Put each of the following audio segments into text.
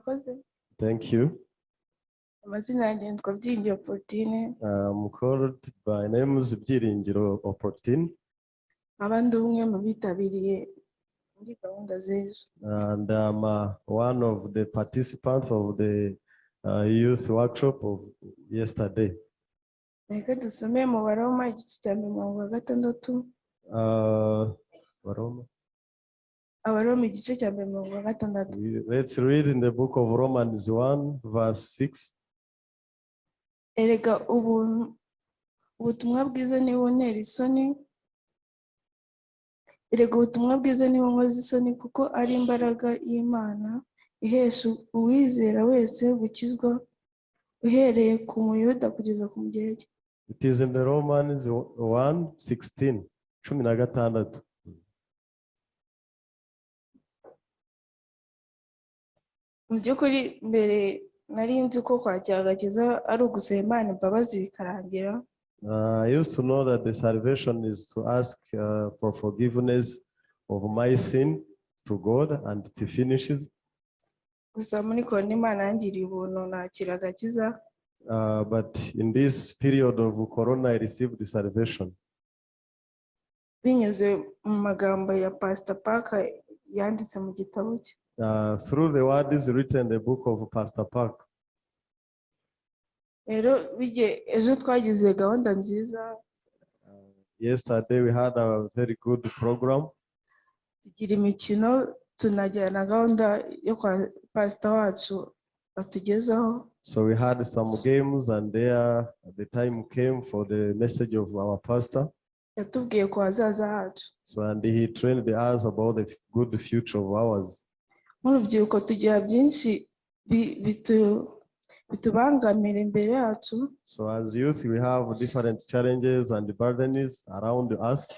Murakoze. Thank you. Amazina yanjye yitwa BYIRINGIRO OPPORTUNE. I'm called by names BYIRINGIRO OPPORTUNE. Abandi umwe mu bitabiriye muri gahunda z'ejo. And I'm one of the participants of the youth workshop of yesterday. Reka dusome mu Baroma igice cya 6. Abaroma igice cya 6. Let's read in the book of Romans 1 verse 6. Erega ubutumwa bwiza ni buntera isoni. Erega ubutumwa bwiza ni bunkoza isoni kuko ari imbaraga y'Imana ihesha uwizera wese gukizwa uhereye ku Muyuda kugeza ku Mugiriki. It is in the Romans 1:16. 16. Mu by'ukuri mbere nari nzi ko kwakira agakiza ari ugusaba Imana imbabazi bikarangira. I used to know that the salvation is to ask for forgiveness of my sin to God and it finishes. Gusa muri korona Imana yangiriye ubuntu nakira agakiza. But in this period of Corona, I received the salvation. Binyuze mu magambo ya Pastor Parker yanditse mu gitabo cye. Through the word is written in the book of Pastor Park. Rero ejo twagize gahunda nziza. Yesterday we had a very good program. Tugira imikino tunajyana gahunda yo kwa pastor wacu batugezaho. So we had some games and there the time came for the message of our pastor. Yatubwiye ku hazaza hacu. So and he trained us about the good future of ours. Nk'urubyiruko tugira byinshi bitubangamira imbere yacu. So as youth we have different challenges and burdens around us.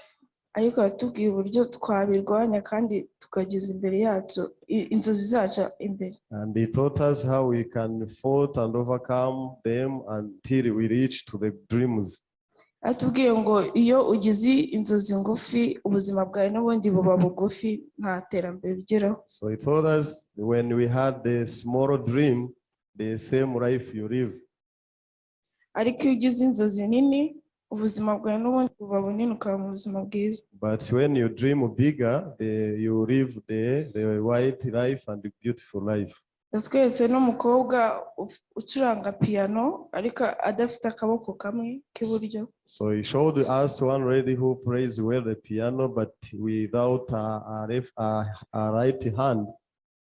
Ariko yatubwiye uburyo twabirwanya kandi tukageza imbere yacu inzozi zacu imbere. And he taught us how we can fight and overcome them until we reach to the dreams. Atubwiye ngo iyo ugize inzozi ngufi ubuzima bwawe n'ubundi buba bugufi nta terambere ugeraho. So he told us when we had the small dream, the same life you live. Ariko iyo ugize inzozi nini ubuzima bwawe n'ubundi buba bunini ukaba mu buzima bwiza. But when you dream bigger, you live the white life and the beautiful life. Yatweretse n'umukobwa ucuranga piano ariko adafite akaboko kamwe k'iburyo. So he showed us one lady who plays well the piano but without a right hand.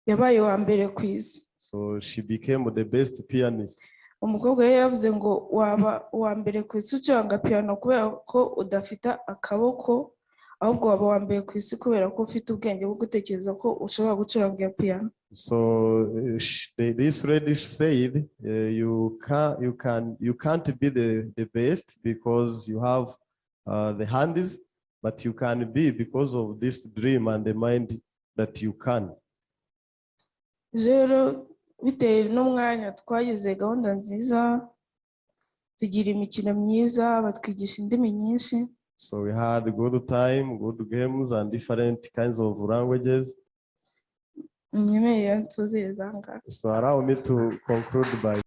Yabaye wa mbere ku isi. So she became the best pianist. Umukobwa yari yavuze ngo waba wa mbere ku isi ucuranga piano kubera ko udafite akaboko, ahubwo waba wa mbere ku isi kubera ko ufite ubwenge bwo gutekereza ko ushobora gucuranga iyo piano. So this lady said you can't be the best because you have the hands, but you can be because of this dream and the mind that you can. Rero bitewe n'umwanya twagize gahunda nziza, tugira imikino myiza, batwigisha indimi nyinshi. So we had a good time, good games and different kinds of languages. Nyemerera nsozereza ngaha. So allow me to conclude by